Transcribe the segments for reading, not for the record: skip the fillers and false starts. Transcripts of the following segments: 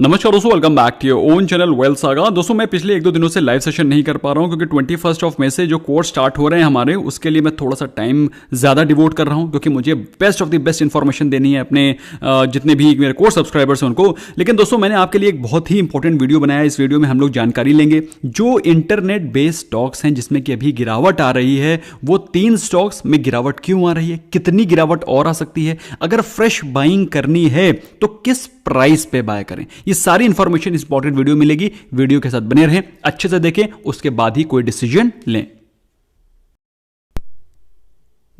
नमस्कार दोस्तों, welcome back to your own channel wealth saga. दोस्तों मैं पिछले 1-2 दिनों से लाइव सेशन नहीं कर पा रहा हूं क्योंकि 21 मई से जो कोर्स स्टार्ट हो रहे हैं हमारे, उसके लिए मैं थोड़ा सा टाइम ज़्यादा डिवोट कर रहा हूं क्योंकि मुझे best of the best information देनी है अपने जितने भी मेरे कोर्स सब्सक्राइबर्स हैं उनको। लेकिन दोस्तों मैंने आपके लिए एक बहुत ही इंपॉर्टेंट वीडियो बनाया है। इस वीडियो में हम लोग जानकारी लेंगे जो इंटरनेट बेस्ड स्टॉक्स हैं जिसमें कि अभी गिरावट आ रही है, वो 3 स्टॉक्स में गिरावट क्यों आ रही है, कितनी गिरावट और आ सकती है, अगर फ्रेश बाइंग करनी है तो किस प्राइस पे बाय करें। ये सारी इंफॉर्मेशन इंपॉर्टेंट वीडियो मिलेगी। वीडियो के साथ बने रहें, अच्छे से देखें, उसके बाद ही कोई डिसीजन लें।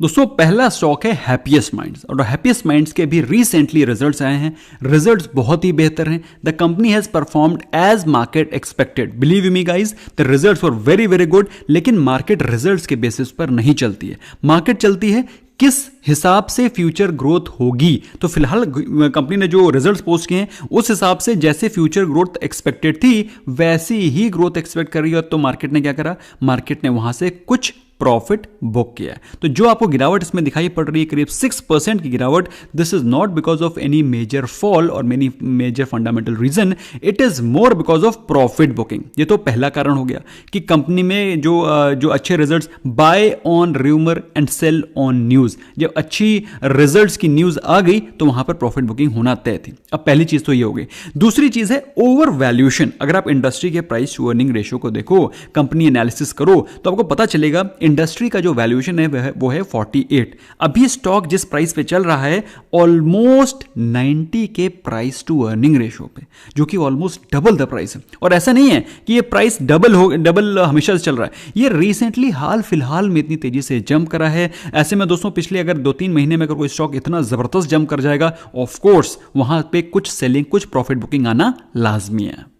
दोस्तों पहला स्टॉक है हैप्पीएस्ट माइंड्स, और हैप्पीएस्ट माइंड्स के भी रिसेंटली रिजल्ट्स आए हैं। रिजल्ट्स बहुत ही बेहतर हैं। The company has performed as market expected. Believe me guys, the results were very very good. लेकिन मार्केट रिजल्ट्स के बेसिस पर नहीं चलती है। मार्केट चलती है किस हिसाब से फ्यूचर ग्रोथ होगी। तो फिलहाल कंपनी ने जो रिजल्ट्स पोस्ट किए हैं उस हिसाब से जैसे फ्यूचर ग्रोथ एक्सपेक्टेड थी वैसी ही ग्रोथ एक्सपेक्ट कर रही है। तो मार्केट ने क्या करा, मार्केट ने वहां से कुछ प्रॉफिट बुक किया है। तो जो आपको गिरावट इसमें दिखाई पड़ रही है करीब 6% की गिरावट, this is not because of any major fall और many major fundamental reason, it is more because of profit booking. ये तो पहला कारण हो गया कि कंपनी में जो अच्छे results, buy on rumour and sell on news, जब अच्छी रिजल्ट्स की न्यूज आ गई तो वहां पर प्रॉफिट बुकिंग होना तय थी। अब पहली चीज तो ये हो गई। दूसरी चीज है ओवर वैल्यूएशन। अगर आप इंडस्ट्री के प्राइस टू अर्निंग रेशियो को देखो, कंपनी एनालिसिस करो, तो आपको पता चलेगा इंडस्ट्री का जो वैल्यूएशन है वो है 48। अभी स्टॉक जिस प्राइस पे चल रहा है ऑलमोस्ट 90 के प्राइस टू अर्निंग रेशियो पे, जो कि ऑलमोस्ट डबल द प्राइस है। और ऐसा नहीं है कि ये प्राइस डबल हमेशा से चल रहा है, ये रिसेंटली हाल फिलहाल में इतनी तेजी से जंप करा है। ऐसे में दोस्तों पिछले अगर 2-3 महीने में अगर कोई स्टॉक इतना जबरदस्त जंप कर जाएगा, ऑफ कोर्स वहां पे कुछ सेलिंग, कुछ प्रॉफिट बुकिंग आना लाजमी है।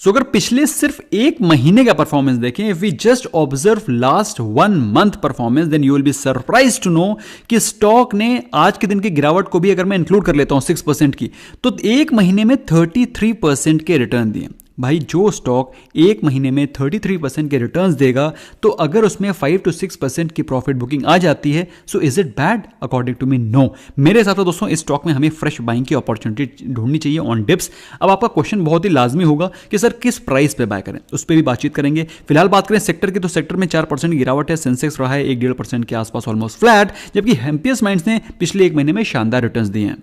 सो अगर पिछले सिर्फ 1 महीने का परफॉर्मेंस देखें, if we just observe last 1 month performance, then you will be surprise to know कि स्टॉक ने आज के दिन की गिरावट को भी अगर मैं इंक्लूड कर लेता हूं 6% की, तो 1 महीने में 33% के रिटर्न दिए। भाई जो स्टॉक 1 महीने में 33% के रिटर्न्स देगा, तो अगर उसमें 5 to 6% की प्रॉफिट बुकिंग आ जाती है, so is it bad? According to me no. मेरे हिसाब से दोस्तों इस स्टॉक में हमें फ्रेश बाइंग की अपॉर्चुनिटी ढूंढनी चाहिए ऑन डिप्स। अब आपका क्वेश्चन बहुत ही लाजमी होगा कि सर किस प्राइस पे बाय करें, उस पर भी बातचीत करेंगे। फिलहाल बात करें सेक्टर की, तो सेक्टर में 4% गिरावट है। सेंसेक्स रहा है 1-1.5% के आसपास ऑलमोस्ट फ्लैट, जबकि हैप्पीएस्ट माइंड्स ने पिछले 1 महीने में शानदार रिटर्न्स दिए हैं।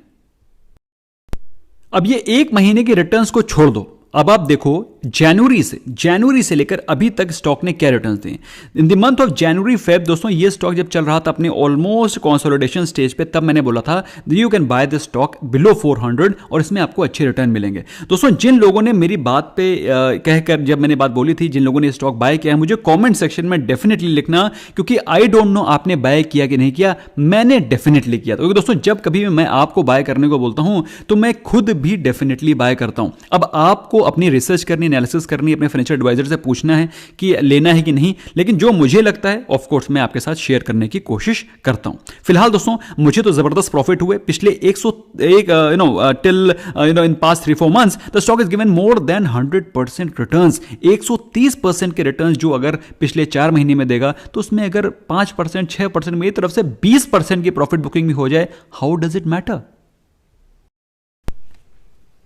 अब ये 1 महीने के रिटर्न्स को छोड़ दो, अब आप देखो जनवरी से लेकर अभी तक स्टॉक ने क्या रिटर्न्स दिए। In the month of January Feb दोस्तों ये स्टॉक जब चल रहा था अपने ऑलमोस्ट कंसोलिडेशन स्टेज पे, तब मैंने बोला था you can buy this stock below 400 और इसमें आपको अच्छे रिटर्न मिलेंगे। दोस्तों जिन लोगों ने मेरी बात पे कहकर जब मैंने बात बोली थी, जिन लोगों ने स्टॉक बाय किया है, मुझे कॉमेंट सेक्शन में डेफिनेटली लिखना, क्योंकि आई डोंट नो आपने बाय किया कि नहीं किया, मैंने डेफिनेटली किया। क्योंकि दोस्तों जब कभी मैं आपको बाय करने को बोलता हूं तो मैं खुद भी डेफिनेटली बाय करता हूं। अब आपको अपनी रिसर्च करनी, एनालिसिस करनी, अपने फाइनेंशियल एडवाइजर से पूछना है कि लेना है कि नहीं, लेकिन जो मुझे लगता है ऑफ कोर्स मैं आपके साथ शेयर करने की कोशिश करता हूं। फिलहाल दोस्तों मुझे तो जबरदस्त प्रॉफिट हुए पिछले 101 till in past 3-4 months the stock is given more than 100% returns. 130% के रिटर्न्स जो अगर पिछले 4 महीने में देगा, तो उसमें अगर 5%, 6% मेरी तरफ से 20% की प्रॉफिट बुकिंग भी हो जाए, how does it matter?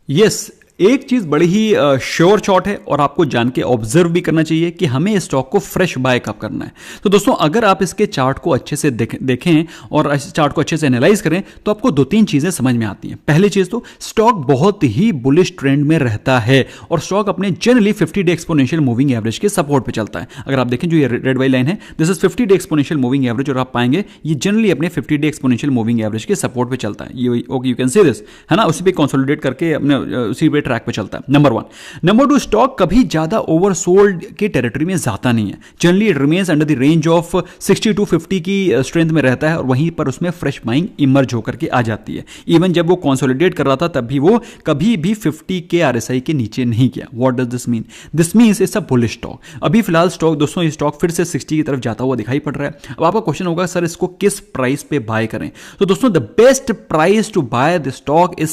Yes, एक चीज बड़ी ही श्योर शॉट है और आपको जान के ऑब्जर्व भी करना चाहिए कि हमें इस स्टॉक को फ्रेश बाय कब करना है। तो दोस्तों अगर आप इसके चार्ट को अच्छे से देखें और इस चार्ट को अच्छे से एनालाइज करें, तो आपको 2-3 चीजें समझ में आती हैं। पहली चीज तो स्टॉक बहुत ही बुलिश ट्रेंड में रहता है और स्टॉक अपने generally 50 day exponential moving average के सपोर्ट पे चलता है। अगर आप देखें जो ये रेड वाली लाइन है, this is 50 day exponential moving average, और आप पाएंगे ये जनरली अपने 50 डे एक्सपोनेंशियल मूविंग एवरेज के सपोर्ट पे चलता है। ये okay, you can see this, है ना, उसी पे कंसोलिडेट करके अपने उसी पे ट्रैक पे चलता है। नंबर 1। नंबर 2, स्टॉक कभी ज्यादा ओवरसोल्ड के टेरिटरी में जाता नहीं है। Generally it remains under the range of 60 to 50 की स्ट्रेंथ में रहता है और वहीं पर उसमें फ्रेश बाइंग इमर्ज होकर के आ जाती है। इवन जब वो कंसोलिडेट कर रहा था तब भी वो कभी भी 50 के RSI के नीचे नहीं गया। What does this mean? This means it's a bullish stock. अभी फिलहाल स्टॉक दोस्तों, ये स्टॉक फिर से 60 की तरफ जाता हुआ दिखाई पड़ रहा है। अब आपका क्वेश्चन होगा सर इसको किस प्राइस पे बाय करें? तो दोस्तों the best price to buy this stock is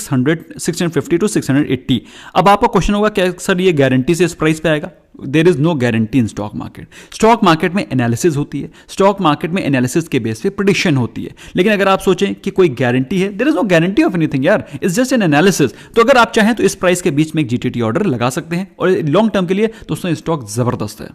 650 to 680। अब आपका क्वेश्चन होगा क्या सर ये गारंटी से इस प्राइस पे आएगा? There is no guarantee in stock market. Stock market में एनालिसिस होती है, स्टॉक मार्केट में एनालिसिस के बेस पे प्रेडिक्शन होती है। लेकिन अगर आप सोचें कि कोई गारंटी है, there is no guarantee of anything यार, इट्स जस्ट एन एनालिसिस। तो अगर आप चाहें तो इस प्राइस के बीच में एक जीटीटी ऑर्डर लगा सकते हैं, और लॉन्ग टर्म के लिए दोस्तों स्टॉक जबरदस्त है।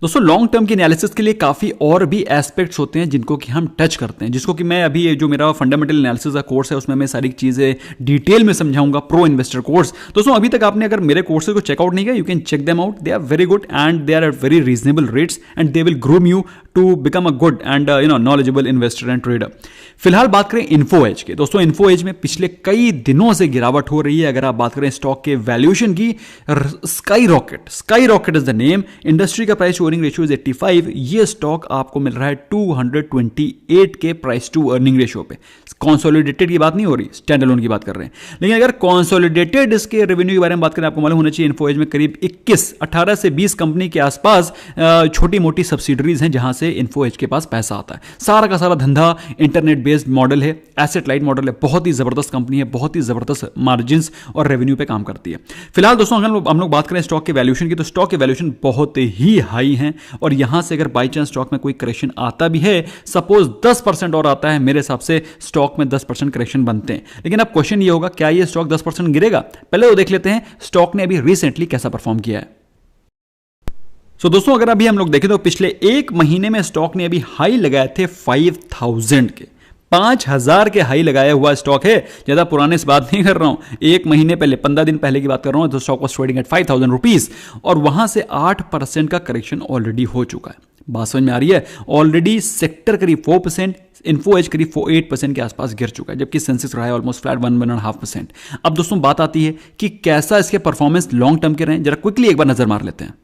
दोस्तों लॉन्ग टर्म की एनालिसिस के लिए काफ़ी और भी एस्पेक्ट्स होते हैं जिनको कि हम टच करते हैं, जिसको कि मैं अभी ये जो मेरा फंडामेंटल एनालिसिस का कोर्स है उसमें मैं सारी चीज़ें डिटेल में समझाऊंगा, प्रो इन्वेस्टर कोर्स। दोस्तों अभी तक आपने अगर मेरे कोर्सेज को चेकआउट नहीं किया, you can check them out, they are very good and they are at very reasonable rates and they will groom you to become a good and knowledgeable investor and trader. फिलहाल बात करें info as की, दोस्तों info as में पिछले कई दिनों से गिरावट हो रही है। अगर आप बात करें स्टॉक के वैल्यूएशन की, sky rocket is the name, industry का price to earning ratio is 85, ये स्टॉक आपको मिल रहा है 228 के प्राइस टू अर्निंग रेशियो पे। कॉन्सोलिडेटेड की बात नहीं हो रही, स्टैंड अलोन की बात कर रहे हैं। लेकिन अगर कॉन्सोलिडेटेड इसके रेवेन्यू के बारे में बात करें, आपको मालूम होना चाहिए इन्फो एज में करीब 18 से 20 कंपनी के आसपास छोटी मोटी सब्सिडरीज हैं जहां से इन्फो एज के पास पैसा आता है। सारा का सारा धंधा इंटरनेट बेस्ड मॉडल है, एसेट लाइट मॉडल है, बहुत ही जबरदस्त कंपनी है, बहुत ही जबरदस्त मार्जिन और रेवेन्यू पे काम करती है। फिलहाल दोस्तों अगर हम लोग बात करें स्टॉक के वैल्यूएशन की, तो स्टॉक के वैल्यूएशन बहुत ही हाई हैं, और यहां से अगर बाई चांस स्टॉक में कोई करेक्शन आता भी है, सपोज 10% और आता है, मेरे हिसाब से स्टॉक में 10% करेक्शन बनते हैं। लेकिन अब क्वेश्चन ये होगा, क्या ये स्टॉक 10% गिरेगा? पहले तो देख लेते हैं स्टॉक ने अभी रिसेंटली कैसा परफॉर्म किया है। दोस्तों अगर अभी हम लोग देखें तो पिछले एक महीने में स्टॉक ने अभी हाई लगाए थे 5000 के, 5000 के हाई लगाया हुआ स्टॉक है। ज्यादा पुराने से बात नहीं कर रहा हूं, एक महीने पहले 15 दिन पहले की बात कर रहा हूं, तो stock was trading at 5000 rupees, और वहां से 8% का करेक्शन ऑलरेडी हो चुका है। बात समझ में आ रही है? ऑलरेडी सेक्टर करीब 4%, इन्फो एज करीब 8% के आसपास गिर चुका है, जबकि सेंसेक्स रहा है ऑलमोस्ट फ्लैट 1.5%। अब दोस्तों बात आती है कि कैसा इसके परफॉर्मेंस लॉन्ग टर्म के रहे, जरा क्विकली एक बार नजर मार लेते हैं।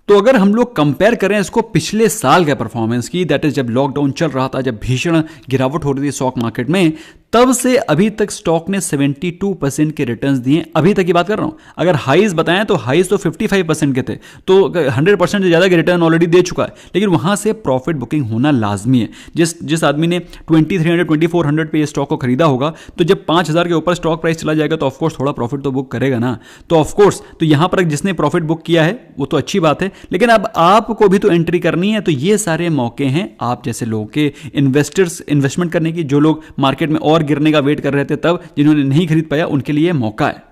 तो अगर हम लोग कंपेयर करें इसको पिछले साल के परफॉर्मेंस की, दैट इज जब लॉकडाउन चल रहा था, जब भीषण गिरावट हो रही थी स्टॉक मार्केट में, तब से अभी तक स्टॉक ने 72% के रिटर्न्स दिए। अभी तक की बात कर रहा हूं, अगर हाईज बताएं तो हाईज तो 55% के थे, तो 100% से ज्यादा के रिटर्न ऑलरेडी दे चुका है। लेकिन वहां से प्रॉफिट बुकिंग होना लाजमी है। जिस आदमी ने 2300 2400 पे ये स्टॉक को खरीदा होगा, तो जब 5000 के ऊपर स्टॉक प्राइस चला जाएगा तो ऑफकोर्स थोड़ा प्रॉफिट तो बुक करेगा ना। तो ऑफकोर्स तो यहां पर जिसने प्रॉफिट बुक किया है वो तो अच्छी बात है, लेकिन अब आपको भी तो एंट्री करनी है। तो ये सारे मौके हैं आप जैसे लोगों के, इन्वेस्टर्स इन्वेस्टमेंट करने की, जो लोग मार्केट में और गिरने का वेट कर रहे थे तब, जिन्होंने नहीं खरीद पाया, उनके लिए मौका है।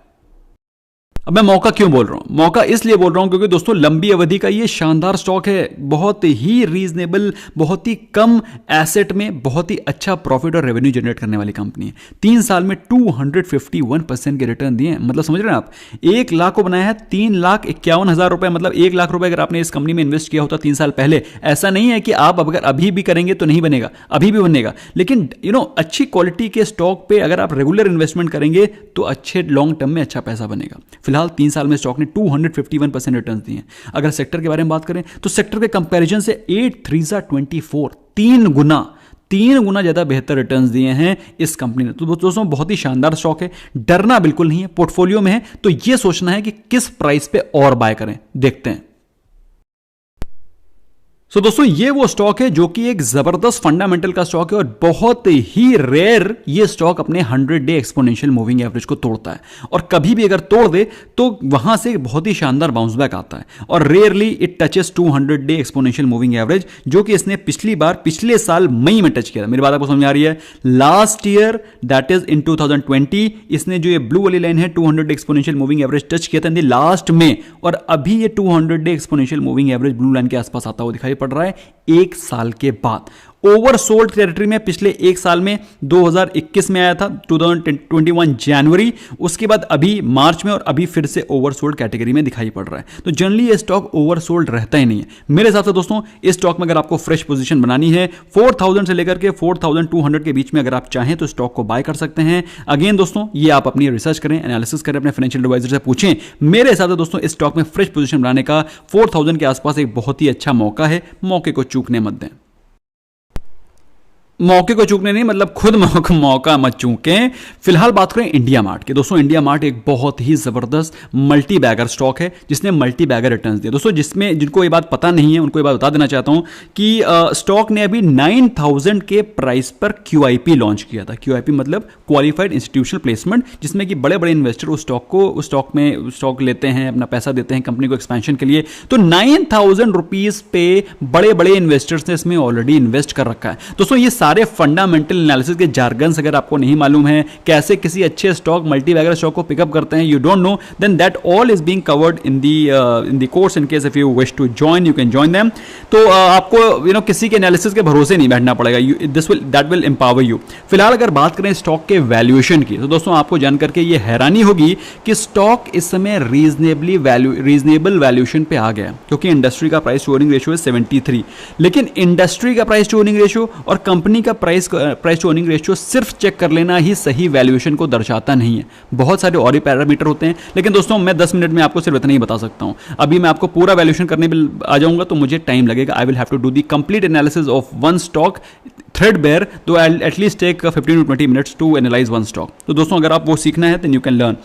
अब मैं मौका क्यों बोल रहा हूं? मौका इसलिए बोल रहा हूं क्योंकि दोस्तों लंबी अवधि का ये शानदार स्टॉक है, बहुत ही रीजनेबल, बहुत ही कम एसेट में बहुत ही अच्छा प्रॉफिट और रेवेन्यू जनरेट करने वाली कंपनी है। 3 साल में 251% के रिटर्न दिए हैं। मतलब समझ रहे हैं आप, 1 लाख को बनाया है 3,51,000 रुपए, मतलब 1 लाख रुपए अगर आपने इस कंपनी में इन्वेस्ट किया होता 3 साल पहले, ऐसा नहीं है कि आप अगर अभी भी करेंगे तो नहीं बनेगा, अभी भी बनेगा। लेकिन अच्छी क्वालिटी के स्टॉक पे अगर आप रेगुलर इन्वेस्टमेंट करेंगे तो अच्छे लॉन्ग टर्म में अच्छा पैसा बनेगा। फिलहाल 3 साल में स्टॉक ने 251% रिटर्न दिए हैं। अगर सेक्टर के बारे में बात करें तो सेक्टर के कंपैरिजन से 8 3 24, 3 गुना ज्यादा बेहतर रिटर्न्स दिए हैं इस कंपनी ने। तो दोस्तों बहुत ही शानदार स्टॉक है, डरना बिल्कुल नहीं है। पोर्टफोलियो में है तो यह सोचना है कि किस प्राइस पे और बाय करें, देखते हैं। दोस्तों ये वो स्टॉक है जो कि एक जबरदस्त फंडामेंटल का स्टॉक है, और बहुत ही रेयर ये स्टॉक अपने 100 डे एक्सपोनेंशियल मूविंग एवरेज को तोड़ता है, और कभी भी अगर तोड़ दे तो वहां से बहुत ही शानदार बाउंस बैक आता है। और rarely it touches 200 day exponential moving average, जो कि इसने पिछले साल मई में टच किया था। मेरी बात आपको समझ आ रही है? Last year that is in 2020 इसने जो ये ब्लू वाली लाइन है 200 day exponential moving average touch किया था इन लास्ट में, और अभी ये 200 day exponential moving average blue line के आसपास आता हुआ दिखाई पड़ रहा है 1 साल के बाद। ओवरसोल्ड टेरिटरी में पिछले 1 साल में 2021 में आया था, 2021 जनवरी, उसके बाद अभी मार्च में, और अभी फिर से ओवरसोल्ड कैटेगरी में दिखाई पड़ रहा है। तो जनरली ये स्टॉक ओवरसोल्ड रहता ही नहीं है। मेरे हिसाब से दोस्तों इस स्टॉक में अगर आपको फ्रेश पोजीशन बनानी है 4000 से लेकर के 4200 के बीच में, अगर आप चाहें तो स्टॉक को बाय कर सकते हैं। अगेन दोस्तों ये आप अपनी रिसर्च करें, एनालिसिस करें, अपने फाइनेंशियल एडवाइजर से पूछें। मेरे हिसाब से दोस्तों इस स्टॉक में फ्रेश पोजीशन बनाने का 4000 के आसपास एक बहुत ही अच्छा मौका है, मौके को चूकने मत दें। मौके को चूकने नहीं, मतलब खुद मौका मत चूकें। फिलहाल बात करें इंडिया मार्ट की। दोस्तों इंडिया मार्ट एक बहुत ही जबरदस्त मल्टी बैगर स्टॉक है जिसने मल्टी बैगर रिटर्न्स दिए। दोस्तों जिसमें जिनको ये बात पता नहीं है उनको ये बात बता देना चाहता हूं कि स्टॉक ने अभी 9000 के प्राइस पर QIP लॉन्च किया था। QIP मतलब क्वालिफाइड इंस्टीट्यूशनल प्लेसमेंट, जिसमें कि बड़े बड़े इन्वेस्टर उस स्टॉक लेते हैं, अपना पैसा देते हैं कंपनी को एक्सपेंशन के लिए। तो 9000 रुपीज पे बड़े बड़े इन्वेस्टर्स ने इसमें ऑलरेडी इन्वेस्ट कर रखा है। दोस्तों ये सारे फंडामेंटल एनालिसिस के जार्गन्स अगर आपको नहीं मालूम है, कैसे किसी अच्छे स्टॉक मल्टी बैगर स्टॉक को पिकअप करते हैं, you don't know, then that all is being covered in the course. In case if you wish to join, you can join them. तो आपको किसी के एनालिसिस के भरोसे नहीं बैठना पड़ेगा, दैट विल एम्पावर यू। फिलहाल अगर बात करें स्टॉक के वैल्यूएशन की, तो दोस्तों आपको जानकर के ये हैरानी होगी कि स्टॉक इस समय रीजनेबल वैल्यूएशन पे आ गया, क्योंकि इंडस्ट्री का प्राइस टू अर्निंग रेशियो है 73। लेकिन इंडस्ट्री का प्राइस टू अर्निंग रेशियो और कंपनी का प्राइस टू अर्निंग रेशियो सिर्फ चेक कर लेना ही सही वैल्यूएशन को दर्शाता नहीं है। बहुत सारे और ही पैरामीटर होते हैं, लेकिन दोस्तों मैं 10 मिनट में आपको सिर्फ इतना ही बता सकता हूं। अभी मैं आपको पूरा वैल्यूएशन करने में आ जाऊंगा तो मुझे टाइम लगेगा। I will have to do the complete analysis of one stock threadbare, तो I at least take 15 to 20 minutes to analyse one stock. तो दोस्तों अगर आप वो सीखना है तो यू कैन लर्न।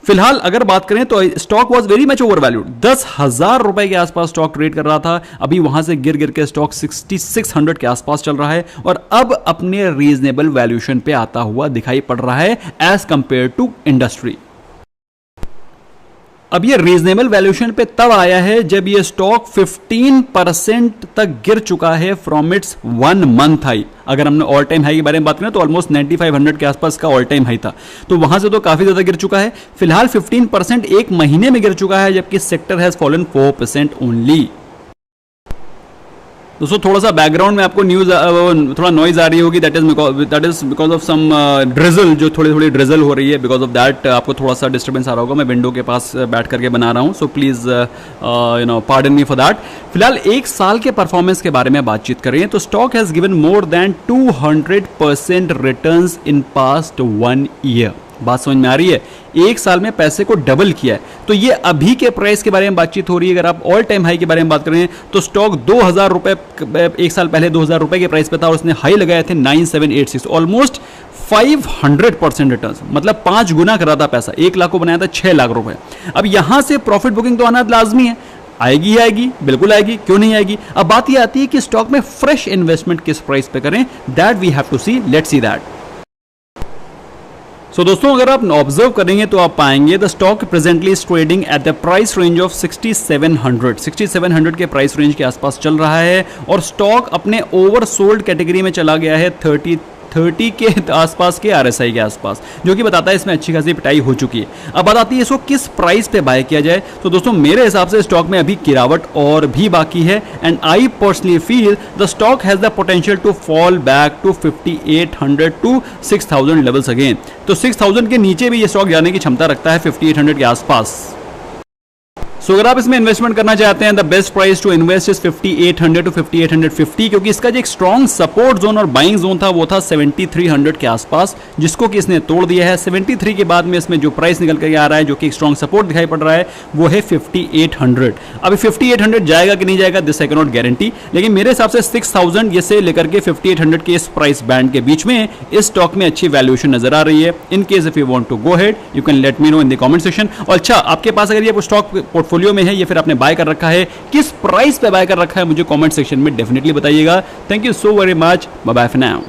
फिलहाल अगर बात करें तो stock was very much over valued. 10,000 रुपए के आसपास स्टॉक ट्रेड कर रहा था, अभी वहां से गिर गिर के स्टॉक 6600 के आसपास चल रहा है और अब अपने रीजनेबल वैल्यूएशन पे आता हुआ दिखाई पड़ रहा है एज कंपेयर टू इंडस्ट्री। अब ये रीजनेबल वैल्यूएशन पे तब आया है जब ये स्टॉक 15% तक गिर चुका है फ्रॉम इट्स 1 मंथ हाई। अगर हमने ऑल टाइम हाई के बारे में बात करें तो ऑलमोस्ट 9500 के आसपास का ऑल टाइम हाई था, तो वहां से तो काफी ज्यादा गिर चुका है। फिलहाल 15% एक महीने में गिर चुका है, जबकि सेक्टर हैज फॉलन 4% ओनली। दोस्तों थोड़ा सा बैकग्राउंड में आपको न्यूज थोड़ा नॉइज आ रही होगी, that is because of some drizzle, जो थोड़ी ड्रिजल हो रही है। बिकॉज ऑफ दैट आपको थोड़ा सा डिस्टर्बेंस आ रहा होगा। मैं विंडो के पास बैठ करके बना रहा हूँ, so please pardon me for that. फिलहाल एक साल के परफॉर्मेंस के बारे में बातचीत कर रही है तो stock has given more than 200% returns in past 1 year. बात समझ में आ रही है? एक साल में पैसे को डबल किया है। तो ये अभी के प्राइस के बारे में बातचीत हो रही है। अगर आप ऑल टाइम हाई के बारे में बात करें तो स्टॉक 2000 रुपए, एक साल पहले 2000 रुपए के प्राइस पे था और उसने हाई लगाए थे 9786, ऑलमोस्ट 500% रिटर्न, मतलब 5 गुना कर रहा था पैसा। 1 लाख को बनाया था 6 लाख रुपए। अब यहां से प्रॉफिट बुकिंग तो आना लाजमी है, आएगी ही आएगी, बिल्कुल आएगी, क्यों नहीं आएगी। अब बात यह आती है कि स्टॉक में फ्रेश इन्वेस्टमेंट किस प्राइस पे करें, that we have to see, let's see that. So दोस्तों अगर आप ऑब्जर्व करेंगे तो आप पाएंगे the stock presently is trading at the price range of 6700 के प्राइस रेंज के आसपास चल रहा है और स्टॉक अपने ओवरसोल्ड कैटेगरी में चला गया है 30 के आसपास के RSI के आसपास, जो कि बताता है इसमें अच्छी खासी पिटाई हो चुकी है। अब बात आती है इसको किस प्राइस पे बाय किया जाए, तो दोस्तों मेरे हिसाब से स्टॉक में अभी गिरावट और भी बाकी है and I personally feel the stock has the potential to fall back to 5800 to 6000 levels again. तो 6000 के नीचे भी ये स्टॉक जाने की क्षमता रखता है 5800 के आसपास। सो अगर आप इसमें इन्वेस्टमेंट करना चाहते हैं the best price to invest is 5800 to 5850, क्योंकि इसका जो एक स्ट्रॉन्ग सपोर्ट जोन और बाइंग जोन था वो था 7300 के आसपास, जिसको कि इसने तोड़ दिया है। 73 के बाद में इसमें जो प्राइस निकल कर आ रहा है, जो कि एक स्ट्रॉन्ग सपोर्ट दिखाई पड़ रहा है, वो है 5800। अभी 5800 जाएगा कि नहीं जाएगा, this I can not guarantee, लेकिन मेरे हिसाब से 6000 ये से लेकर के 5800 के इस प्राइस बैंड के बीच में इस स्टॉक में अच्छी वैल्यूएशन नजर आ रही है। In case if you want to go head you can let me know in the comment section. और अच्छा, आपके पास अगर ये स्टॉक पोर्टफोलियो में है या फिर आपने बाय कर रखा है, किस प्राइस पे बाय कर रखा है, मुझे कमेंट सेक्शन में डेफिनेटली बताइएगा। Thank you so very much, bye bye for now.